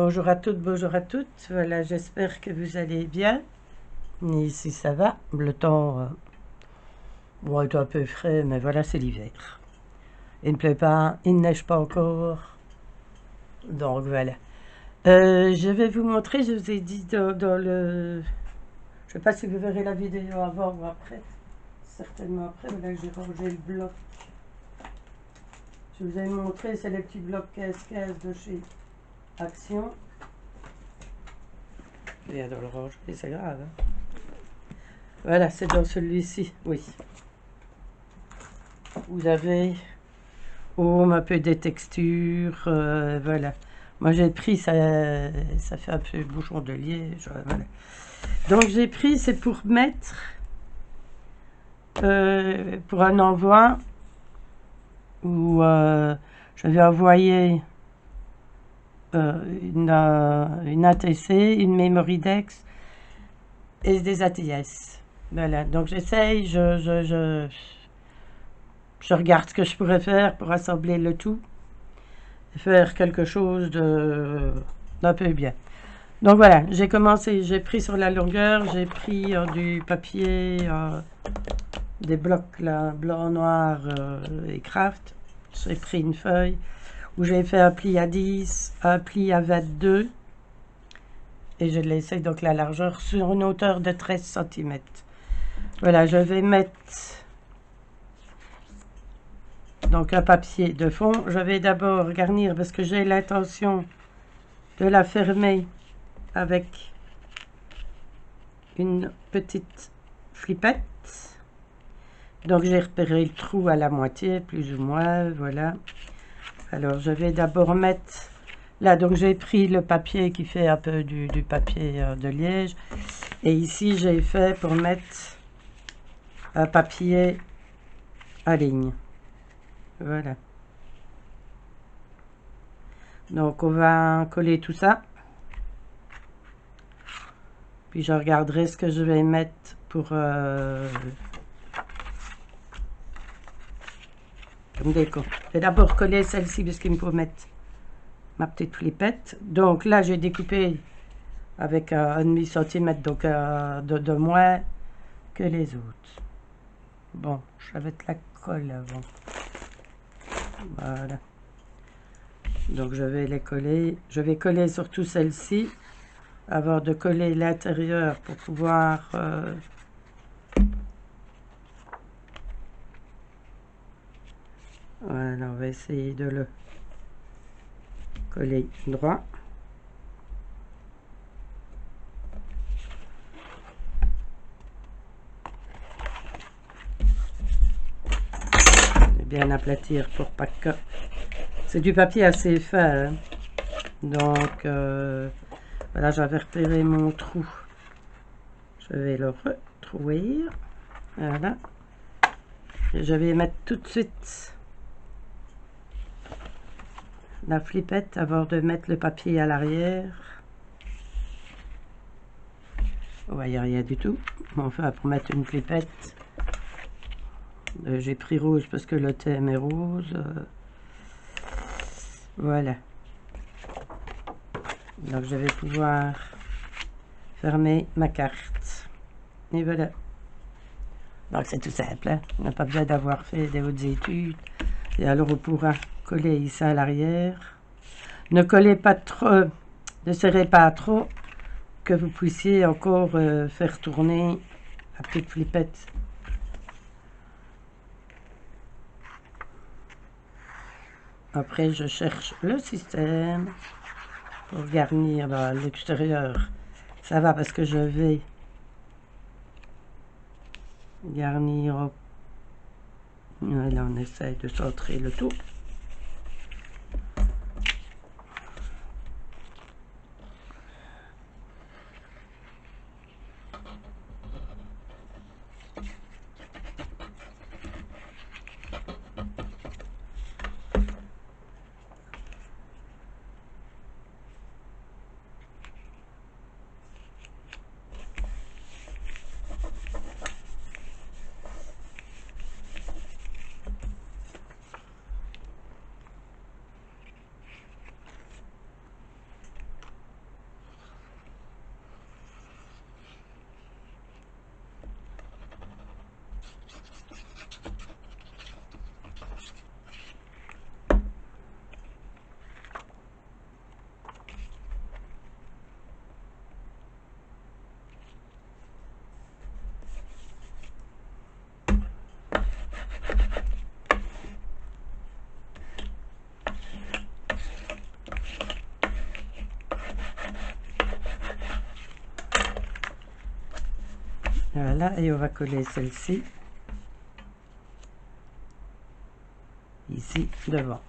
Bonjour à toutes, bonjour à toutes. Voilà, j'espère que vous allez bien. Ici, ça va. Le temps bon, est un peu frais, mais voilà, c'est l'hiver. Il ne pleut pas, il ne neige pas encore. Donc voilà. Je vais vous montrer, je vous ai dit dans le... Je ne sais pas si vous verrez la vidéo avant ou après. Certainement après, voilà, j'ai rangé le bloc. Je vous ai montré, c'est le petit bloc 15-15 de chez Action. Il y a dans le range, c'est grave. Hein. Voilà, c'est dans celui-ci, oui. Vous avez un peu des textures, voilà. Moi j'ai pris, ça fait un peu bouchon de liège, voilà. Donc j'ai pris, c'est pour mettre, pour un envoi, où je vais envoyer une ATC, une Memory Dex et des ATS. Voilà, donc j'essaye, je regarde ce que je pourrais faire pour assembler le tout. Faire quelque chose d'un peu bien. Donc voilà, j'ai commencé, j'ai pris sur la longueur, j'ai pris du papier, des blocs là, blanc, noir et craft. J'ai pris une feuille où j'ai fait un pli à 10, un pli à 22 et je l'ai laissé donc la largeur sur une hauteur de 13 cm. Voilà, je vais mettre donc un papier de fond. Je vais d'abord garnir parce que j'ai l'intention de la fermer avec une petite flippette. Donc j'ai repéré le trou à la moitié, plus ou moins, voilà. Alors je vais d'abord mettre, là donc j'ai pris le papier qui fait un peu du papier de liège. Et ici j'ai fait pour mettre un papier à ligne. Voilà. Donc on va coller tout ça. Puis je regarderai ce que je vais mettre pour comme déco. Je vais d'abord coller celle-ci parce qu'il me faut mettre ma petite flippette. Donc là j'ai découpé avec un demi-centimètre donc de moins que les autres. Bon, je vais mettre la colle avant. Voilà. Donc je vais les coller. Je vais coller surtout celle-ci avant de coller l'intérieur pour pouvoir voilà, on va essayer de le coller droit. Et bien aplatir pour pas que... C'est du papier assez fin. Hein. Donc voilà, j'avais repéré mon trou. Je vais le retrouver. Voilà. Et je vais mettre tout de suite la flippette avant de mettre le papier à l'arrière. Vous voyez rien du tout. Enfin, pour mettre une flippette, j'ai pris rouge parce que le thème est rose. Voilà. Donc je vais pouvoir fermer ma carte. Et voilà. Donc c'est tout simple. Hein? On n'a pas besoin d'avoir fait des hautes études. Et alors on pourra coller ici à l'arrière. Ne collez pas trop, ne serrez pas trop, que vous puissiez encore faire tourner la petite flippette. Après je cherche le système pour garnir l'extérieur. Ça va parce que je vais garnir. Là on essaye de centrer le tout. Voilà, et on va coller celle-ci ici devant.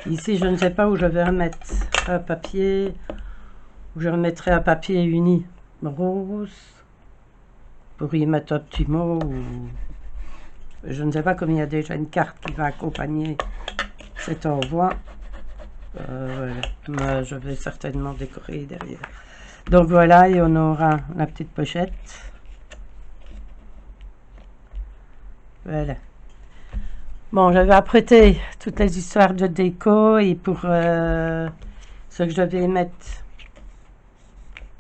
Ici, je ne sais pas où je vais remettre un papier, où je remettrai un papier uni rose pour y mettre un petit mot. Ou... je ne sais pas comme il y a déjà une carte qui va accompagner cet envoi. Voilà. Mais je vais certainement décorer derrière. Donc voilà, et on aura la petite pochette. Voilà. Bon, je vais apprêter toutes les histoires de déco et pour ce que je vais mettre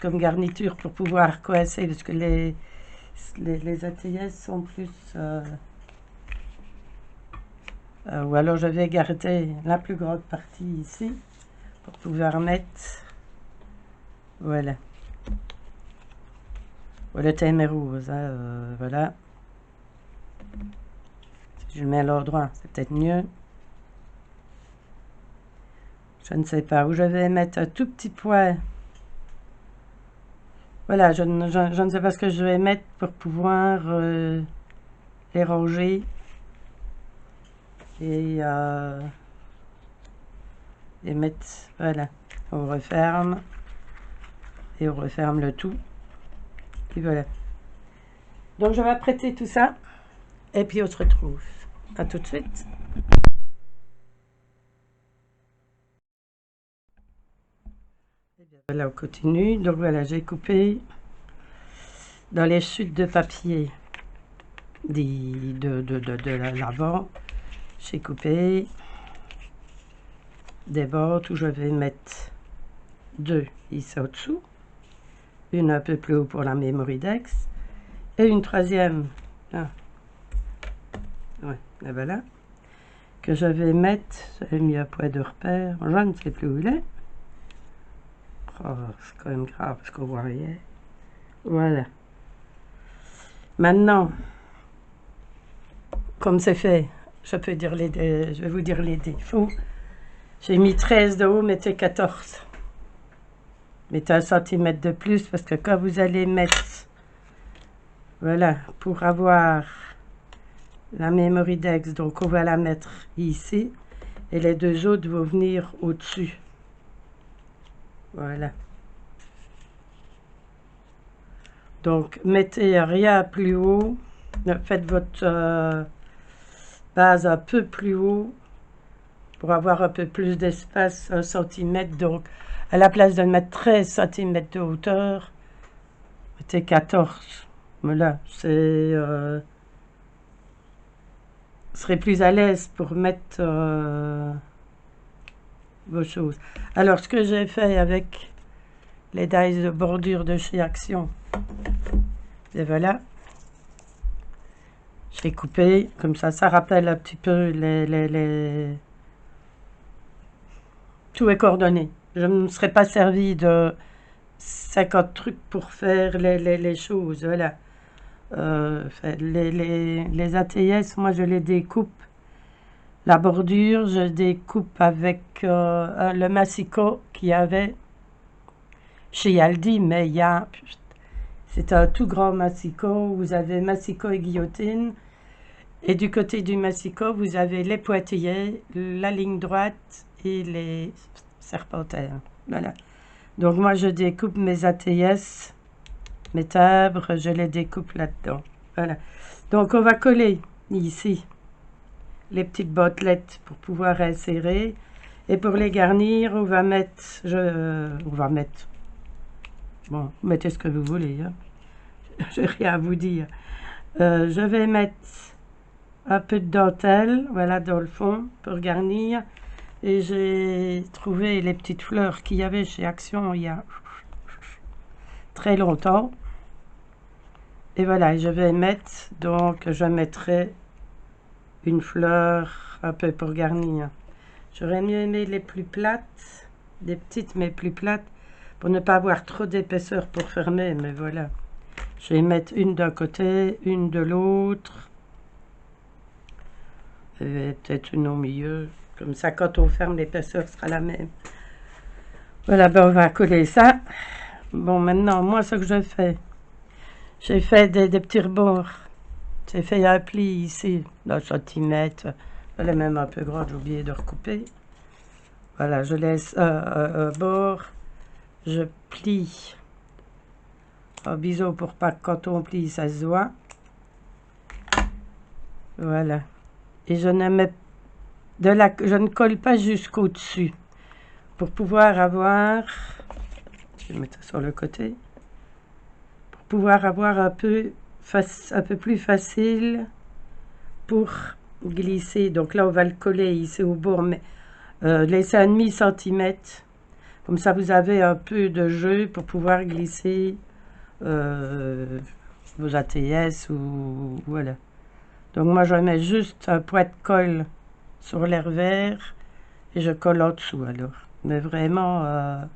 comme garniture pour pouvoir coincer, parce que les ATS sont plus... ou alors je vais garder la plus grande partie ici pour pouvoir mettre... voilà. Le thème est rose, hein, voilà. Si je le mets à l'endroit, c'est peut-être mieux. Je ne sais pas où je vais mettre un tout petit point. Voilà, je ne sais pas ce que je vais mettre pour pouvoir les ranger. Et mettre, voilà, on referme. Et on referme le tout. Et voilà. Donc je vais apprêter tout ça. Et puis on se retrouve. À tout de suite. Et bien voilà, on continue. Donc voilà, j'ai coupé dans les chutes de papier de l'avant. J'ai coupé des bords où je vais mettre deux ici au-dessous. Une un peu plus haut pour la Memoridex. Et une troisième. Ah. Ouais, et voilà. Que je vais mettre, j'avais mis un point de repère, je ne sais plus où il est. Oh, c'est quand même grave parce qu'on voit rien. Voilà. Maintenant, comme c'est fait, je vais vous dire les défauts. J'ai mis 13 de haut, mettez 14. Mettez 1 cm de plus parce que quand vous allez mettre, voilà, pour avoir la Memoridex, donc on va la mettre ici. Et les deux autres vont venir au-dessus. Voilà. Donc, mettez rien plus haut. Faites votre base un peu plus haut pour avoir un peu plus d'espace, 1 cm. Donc, à la place de mettre 13 cm de hauteur, mettez 14. Voilà, c'est... serez plus à l'aise pour mettre vos choses. Alors, ce que j'ai fait avec les dies de bordure de chez Action, et voilà, j'ai coupé comme ça rappelle un petit peu tout est coordonné. Je ne me serais pas servi de 50 trucs pour faire les choses, voilà. Les ATS, moi je les découpe. La bordure, je découpe avec le massicot qu'il y avait chez Aldi, mais il y a... c'est un tout grand massicot. Vous avez massicot et guillotine. Et du côté du massicot, vous avez les pointillés, la ligne droite et les serpentaires. Voilà. Donc moi, je découpe mes ATS, mes tabres, je les découpe là-dedans. Voilà. Donc on va coller ici les petites botelettes pour pouvoir insérer. Et pour les garnir, on va mettre... bon, mettez ce que vous voulez. Hein. Je n'ai rien à vous dire. Je vais mettre un peu de dentelle, voilà, dans le fond, pour garnir. Et j'ai trouvé les petites fleurs qu'il y avait chez Action il y a très longtemps. Et voilà, je vais mettre, donc je mettrai une fleur un peu pour garnir. J'aurais mieux aimé les plus plates, des petites mais plus plates, pour ne pas avoir trop d'épaisseur pour fermer, mais voilà. Je vais mettre une d'un côté, une de l'autre, et peut-être une au milieu. Comme ça, quand on ferme, l'épaisseur sera la même. Voilà, ben on va coller ça. Bon, maintenant, moi, ce que je fais, j'ai fait des petits rebords. J'ai fait un pli ici, d'un centimètre. Elle est même un peu grande, j'ai oublié de recouper. Voilà, je laisse un bord. Je plie un biseau pour pas que quand on plie, ça se voit. Voilà. Et je ne mets je ne colle pas jusqu'au dessus. Pour pouvoir avoir, je vais mettre ça sur le côté, pour pouvoir avoir un peu plus facile pour glisser. Donc là, on va le coller ici au bord, mais laisser un demi-centimètre. Comme ça, vous avez un peu de jeu pour pouvoir glisser vos ATS ou voilà. Donc moi, je mets juste un point de colle sur l'air vert et je colle en dessous alors. Mais vraiment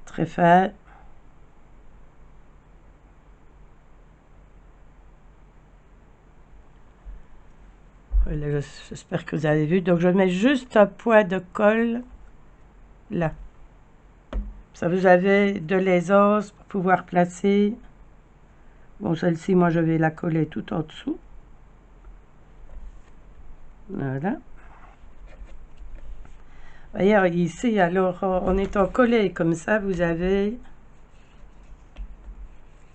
très fin. Voilà, j'espère que vous avez vu. Donc je mets juste un point de colle là. Ça, vous avez de l'aisance pour pouvoir placer. Bon, celle-ci, moi, je vais la coller tout en dessous. Voilà. Voyez, ici, alors, en étant collé comme ça, vous avez...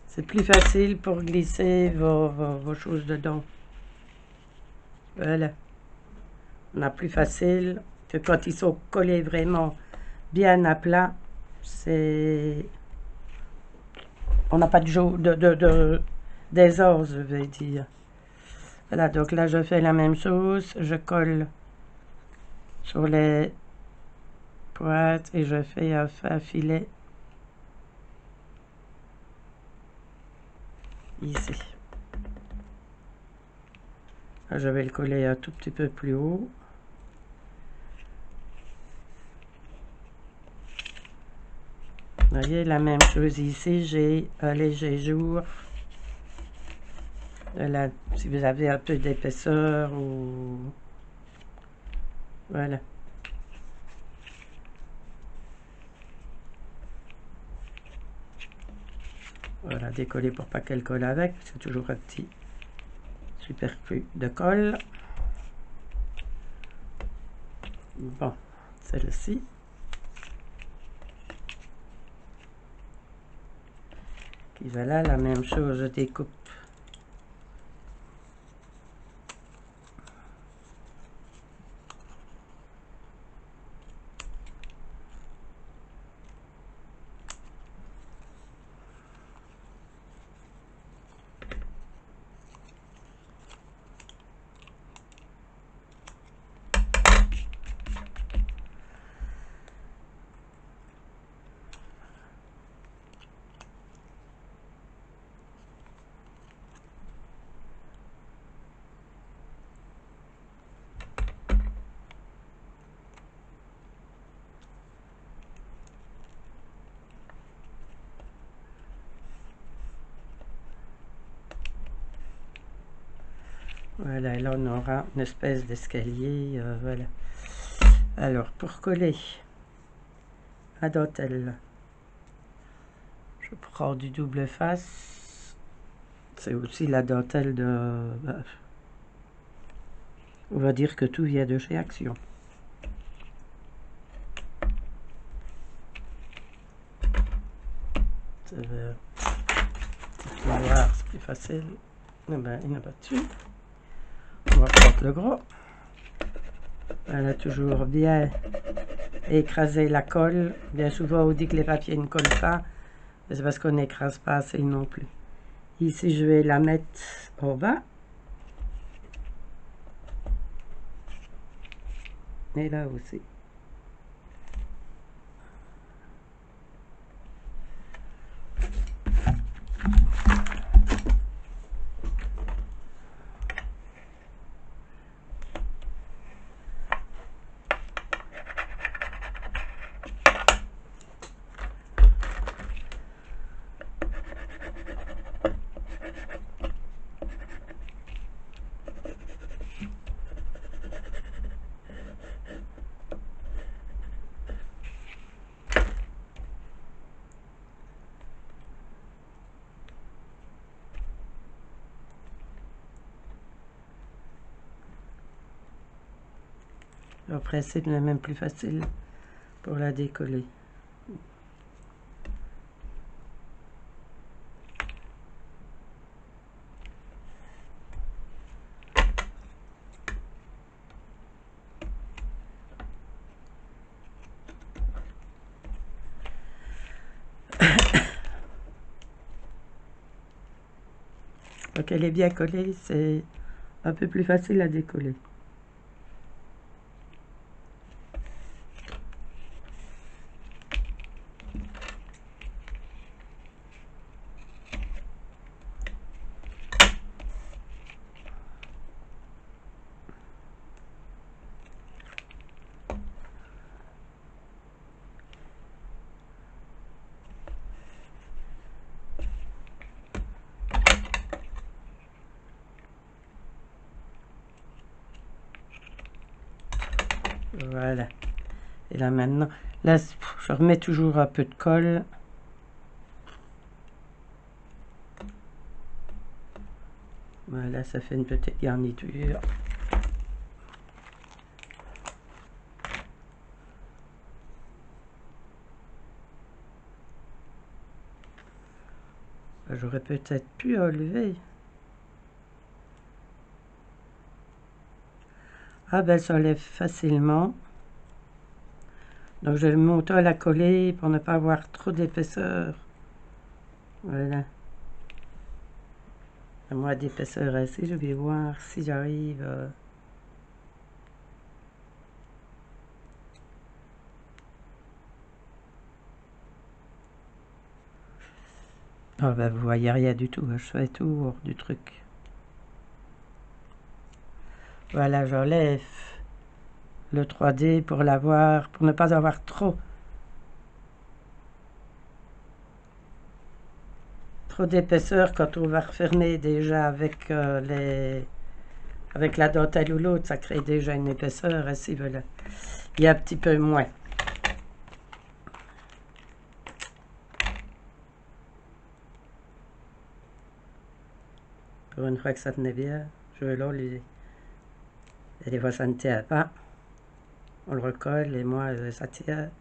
C'est plus facile pour glisser vos choses dedans. Voilà. On a plus facile que quand ils sont collés vraiment bien à plat. C'est... On n'a pas d'aisance, je vais dire. Voilà, donc là, je fais la même chose. Je colle sur les pointes et je fais un fin filet ici. Là, je vais le coller un tout petit peu plus haut. Vous voyez, la même chose ici, j'ai un léger jour. Là, si vous avez un peu d'épaisseur ou... Voilà. Voilà, décoller pour pas qu'elle colle avec. C'est toujours un petit superclu de colle. Bon, celle-ci. Qui voilà, la même chose, je découpe. Voilà, là on aura une espèce d'escalier, voilà. Alors, pour coller la dentelle, je prends du double face. C'est aussi la dentelle de... on va dire que tout vient de chez Action. C'est voir, c'est plus facile. Eh ben, il n'y en a pas dessus. On va prendre le gros. Voilà, toujours bien écraser la colle. Bien souvent, on dit que les papiers ne collent pas. C'est parce qu'on n'écrase pas assez non plus. Ici, je vais la mettre en bas. Et là aussi. En principe, c'est même plus facile pour la décoller. Donc elle est bien collée, c'est un peu plus facile à décoller. Voilà. Et là maintenant, là je remets toujours un peu de colle. Voilà, ça fait une petite garniture. J'aurais peut-être pu enlever. Ah ben, elle s'enlève facilement. Donc je vais monter à la coller pour ne pas avoir trop d'épaisseur. Voilà. Moi d'épaisseur assez, je vais voir si j'arrive. Ah ben vous voyez rien du tout, je fais tout hors du truc. Voilà, j'enlève le 3D pour l'avoir, pour ne pas avoir trop d'épaisseur quand on va refermer déjà avec avec la dentelle ou l'autre, ça crée déjà une épaisseur. Ici, voilà, il y a un petit peu moins. Pour une fois que ça tenait bien, je vais l'enlever. Et des fois ça ne tient pas. On le recolle et moi ça tient.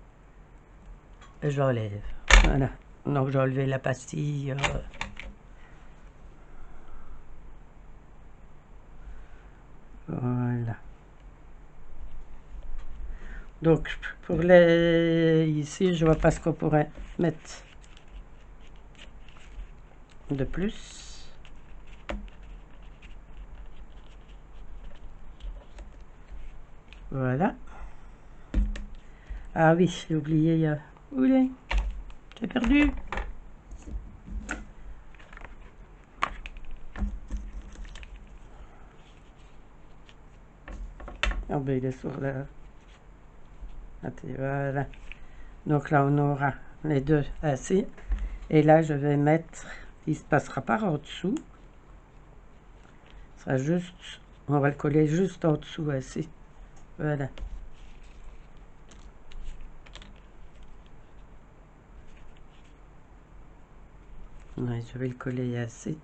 Et j'enlève. Voilà. Donc j'ai enlevé la pastille. Voilà. Donc pour les ici, je vois pas ce qu'on pourrait mettre de plus. Voilà. Ah oui, j'ai oublié. Où il est? J'ai perdu. Ah ben il est sur la. Attends, voilà. Donc là on aura les deux assis. Et là je vais mettre. Il se passera par en dessous. Ce sera juste. On va le coller juste en dessous assis. Voilà. Ouais, je vais le coller assez.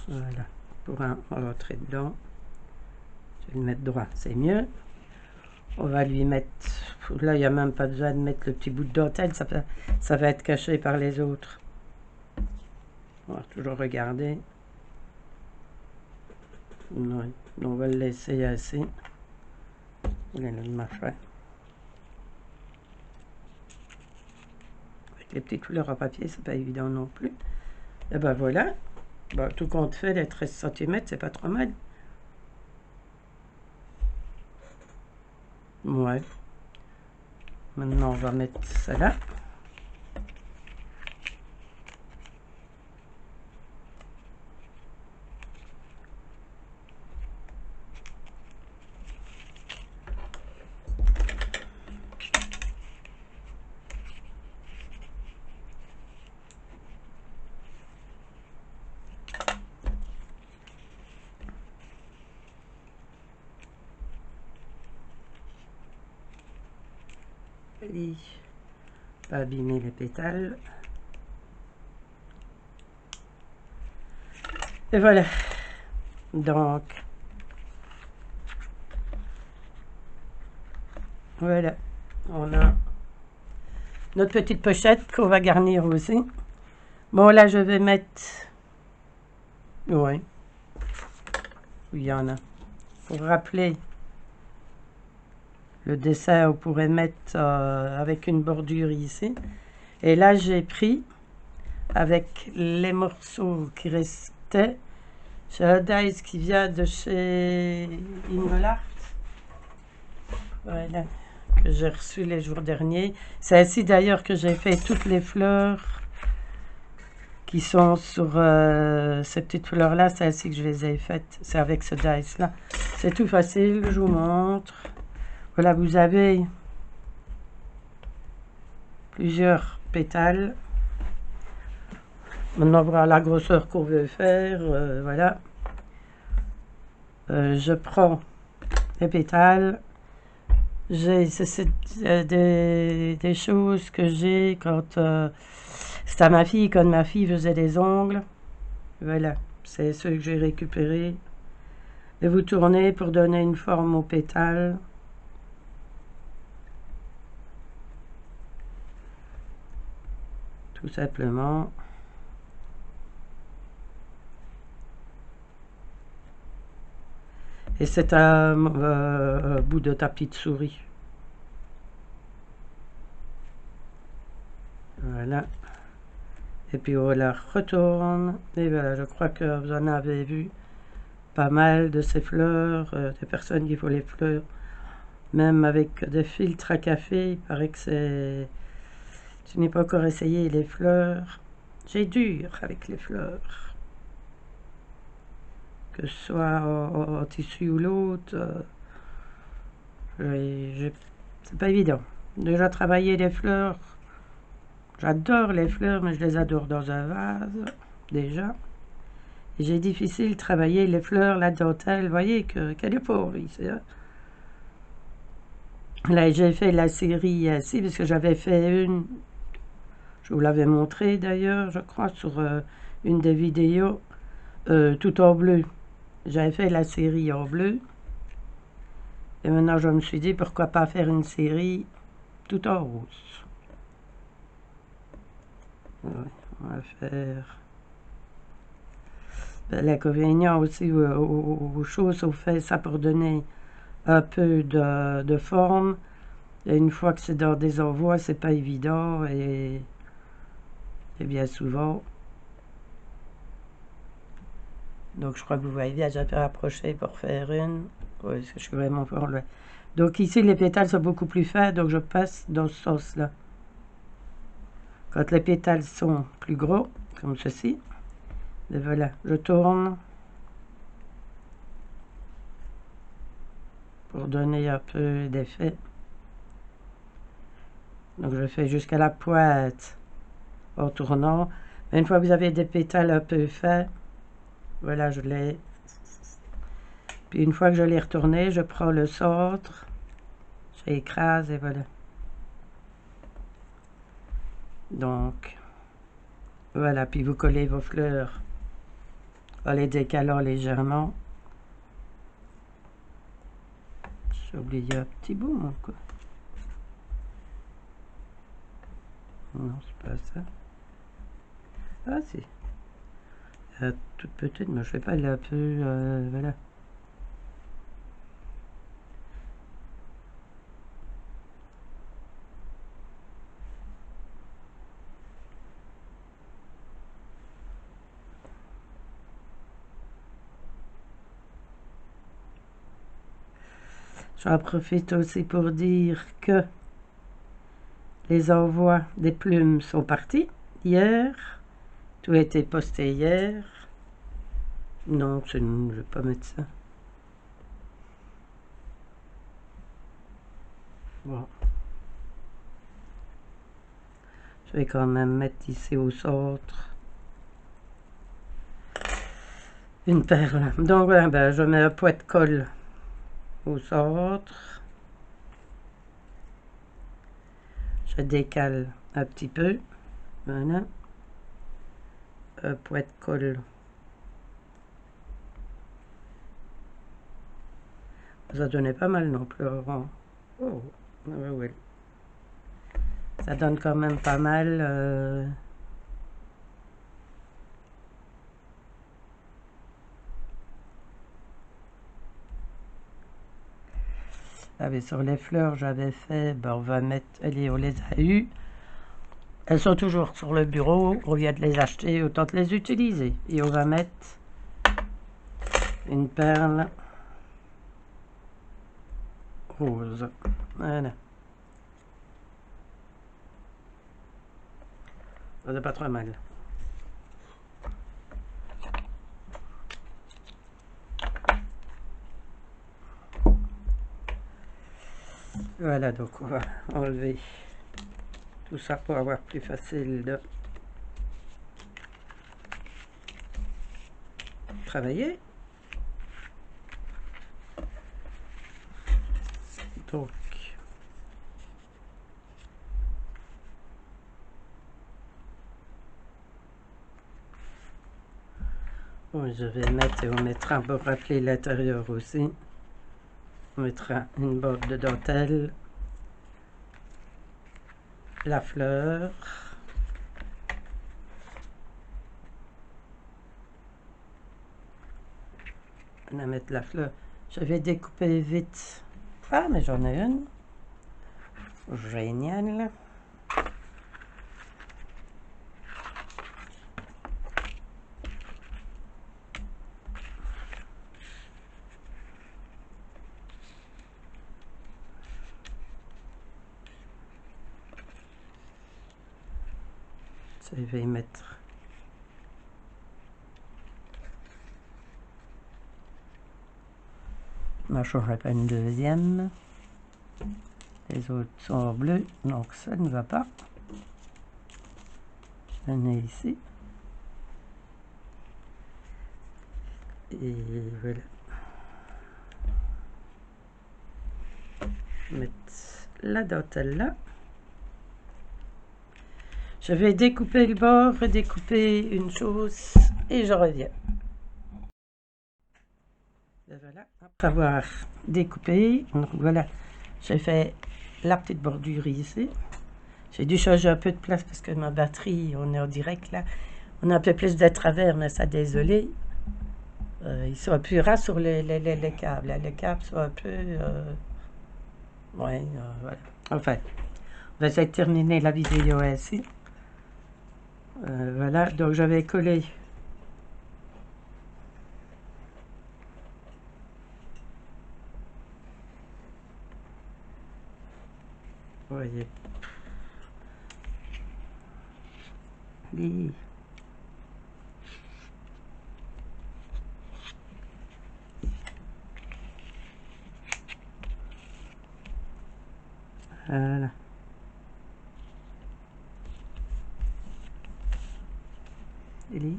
Voilà. Pour rentrer dedans. Je vais le mettre droit, c'est mieux. On va lui mettre. Là, il n'y a même pas besoin de mettre le petit bout de dentelle. Ça va être caché par les autres. On va toujours regarder. Ouais. On va le laisser assez. Il est le machin. Avec les petites couleurs en papier, c'est pas évident non plus. Et ben voilà. Bon, tout compte fait, les 13 cm, c'est pas trop mal. Ouais. Maintenant, on va mettre ça là. Allez, pas abîmer les pétales. Et voilà. Donc, voilà. On a notre petite pochette qu'on va garnir aussi. Bon, là, je vais mettre... Oui, il y en a. Pour rappeler le dessin, on pourrait mettre avec une bordure ici. Et là, j'ai pris, avec les morceaux qui restaient, j'ai un dice qui vient de chez Ingolart. Voilà, que j'ai reçu les jours derniers. C'est ainsi d'ailleurs que j'ai fait toutes les fleurs qui sont sur ces petites fleurs-là. C'est ainsi que je les ai faites. C'est avec ce dice-là. C'est tout facile, je vous montre. Voilà, vous avez plusieurs pétales. Maintenant, voilà la grosseur qu'on veut faire. Voilà. Je prends les pétales. C'est des choses que j'ai quand c'était à ma fille, quand ma fille faisait des ongles. Voilà, c'est ceux que j'ai récupérés. Et vous tournez pour donner une forme aux pétales. Tout simplement. Et c'est un bout de ta petite souris. Voilà. Et puis on la retourne. Et voilà, je crois que vous en avez vu pas mal de ces fleurs, des personnes qui font les fleurs, même avec des filtres à café. Il paraît que c'est... Je n'ai pas encore essayé les fleurs. J'ai dur avec les fleurs. Que ce soit en tissu ou l'autre. C'est pas évident. Déjà travailler les fleurs. J'adore les fleurs, mais je les adore dans un vase. Déjà. Et j'ai difficile de travailler les fleurs, la dentelle. Vous voyez qu'elle est pauvre ici. Hein? Là, j'ai fait la série ici, parce que j'avais fait une... Je vous l'avais montré d'ailleurs, je crois, sur une des vidéos, tout en bleu. J'avais fait la série en bleu. Et maintenant, je me suis dit, pourquoi pas faire une série tout en rose. Ouais, on va faire... Ben, l'inconvénient aussi aux choses, on fait ça pour donner un peu de forme. Et une fois que c'est dans des envois, c'est pas évident. Et bien souvent... Donc je crois que vous voyez bien, j'ai rapproché pour faire une. Oui, je suis vraiment fort loin. Donc ici, les pétales sont beaucoup plus fins, donc je passe dans ce sens-là. Quand les pétales sont plus gros, comme ceci, et voilà, je tourne pour donner un peu d'effet. Donc je fais jusqu'à la pointe en tournant. Une fois que vous avez des pétales un peu fins, voilà, je les... Puis une fois que je l'ai retourné, je prends le centre, j'écrase et voilà. Donc, voilà, puis vous collez vos fleurs en les décalant légèrement. J'ai oublié un petit bout, moi, quoi. Non, c'est pas ça. Ah, si. Toute petite, mais je fais pas, elle est un peu... voilà. J'en profite aussi pour dire que les envois des plumes sont partis hier. Tout a été posté hier. Non, je ne vais pas mettre ça. Bon. Je vais quand même mettre ici au centre une perle. Donc voilà, ben, je mets un point de colle au centre. Je décale un petit peu. Voilà. Pour être colle. Ça donnait pas mal non plus avant. Oh, ouais, ouais. Ça donne quand même pas mal. Sur les fleurs, j'avais fait, ben, on va mettre, allez, on les a eues. Elles sont toujours sur le bureau, on vient de les acheter, autant de les utiliser. Et on va mettre une perle rose. Voilà. Ça n'est pas trop mal. Voilà, donc on va enlever tout ça pour avoir plus facile de travailler. Donc, bon, je vais mettre, et on mettra pour rappeler l'intérieur aussi. On mettra une borde de dentelle, la fleur. On va mettre la fleur. Je vais découper vite. Ah, mais j'en ai une. Génial. Je vais y mettre. Moi, je n'aurai pas une deuxième. Les autres sont en bleu, donc ça ne va pas. J'en ai ici. Et voilà. Mettre la dentelle là. Je vais découper le bord, redécouper une chose et je reviens. Et voilà, après avoir découpé, donc voilà, j'ai fait la petite bordure ici. J'ai dû changer un peu de place parce que ma batterie, on est en direct là, on a un peu plus de travers, mais ça désolé. Ils sont un peu ras sur les câbles. Là. Les câbles sont un peu... ouais, voilà. Enfin, on va essayer de terminer la vidéo ici. Voilà, donc j'avais collé. Vous voyez. Les... Voilà. Les...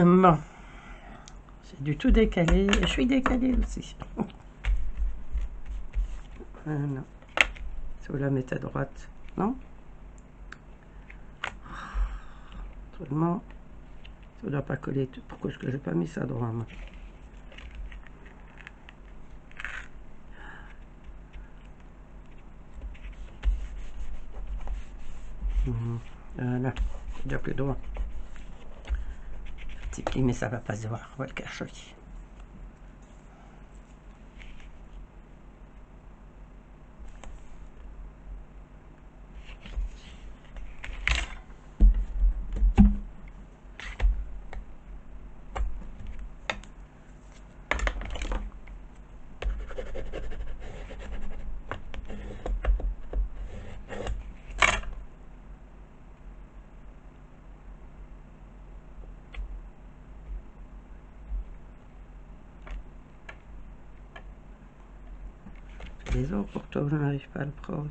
Bon. J'ai du tout décalé. Je suis décalé aussi. Voilà. Si vous la mettez à droite, non? Autrement, ça ne doit pas coller. Pourquoi est-ce que j'ai pas mis ça droit, moi? Voilà, c'est déjà plus droit. Petit pli, mais ça va pas se voir. On va le cacher. Les autres, pourtant, je n'arrive pas à le prendre.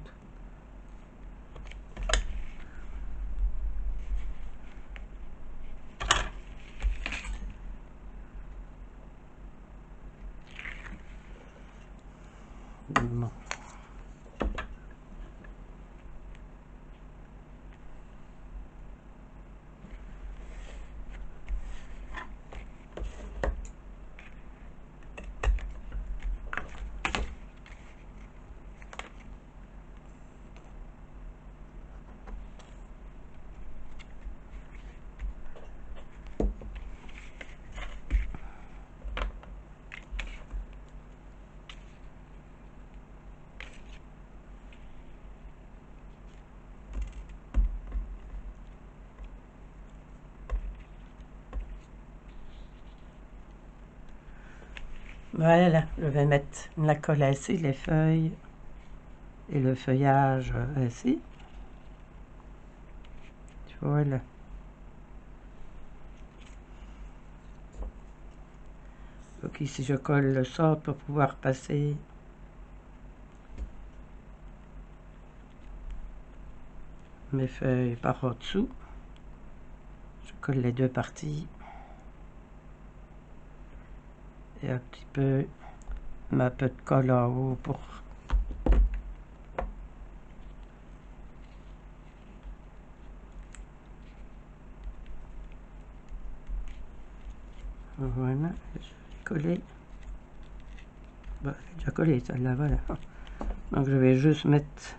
Bon. Voilà, je vais mettre la colle ici, les feuilles et le feuillage ici. Voilà. Donc ici je colle le sort pour pouvoir passer mes feuilles par au-dessous. Je colle les deux parties. Et un petit peu ma peu de colle en haut pour voilà, je vais coller. Bon, elle est déjà collée celle-là, voilà. Donc je vais juste mettre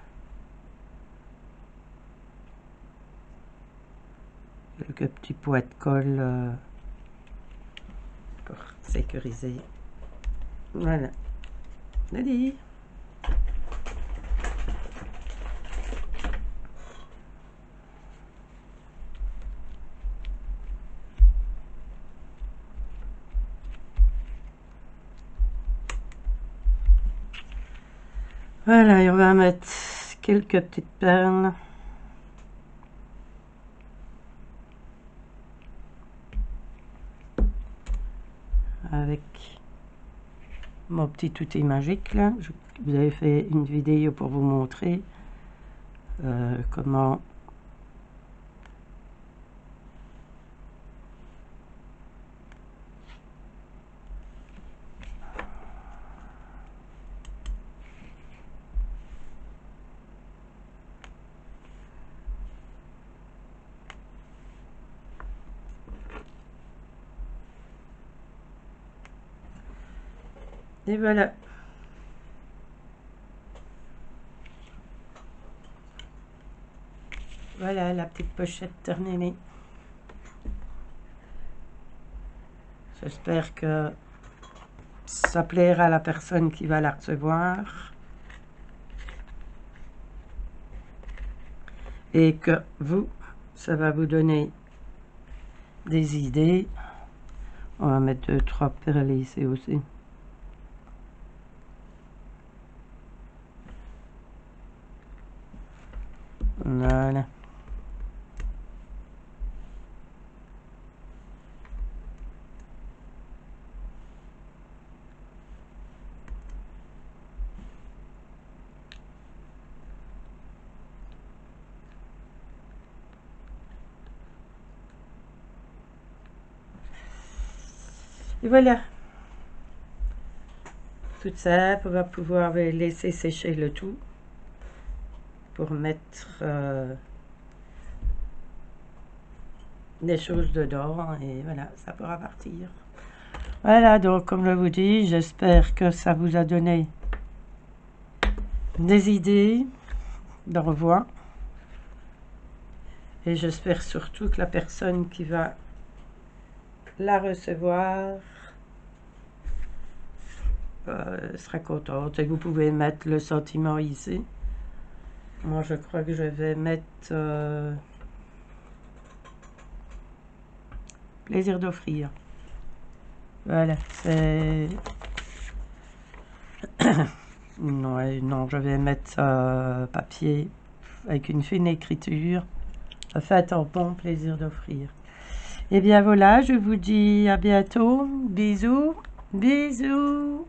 quelques petits poids de colle pour sécuriser. Voilà. Allez. Voilà, et on va mettre quelques petites perles. Avec mon petit outil magique là. Vous avez fait une vidéo pour vous montrer comment et voilà. Voilà la petite pochette terminée. J'espère que ça plaira à la personne qui va la recevoir. Et que vous, ça va vous donner des idées. On va mettre 2-3 perles ici aussi. Voilà. Et voilà. Tout ça, on va pouvoir laisser sécher le tout pour mettre des choses dedans et voilà, ça pourra partir. Voilà, donc comme je vous dis, j'espère que ça vous a donné des idées d'envoi et j'espère surtout que la personne qui va la recevoir sera contente et vous pouvez mettre le sentiment ici. Moi je crois que je vais mettre plaisir d'offrir. Voilà, c'est non, je vais mettre papier avec une fine écriture. Faites un bon plaisir d'offrir. Et bien voilà, je vous dis à bientôt. Bisous, bisous.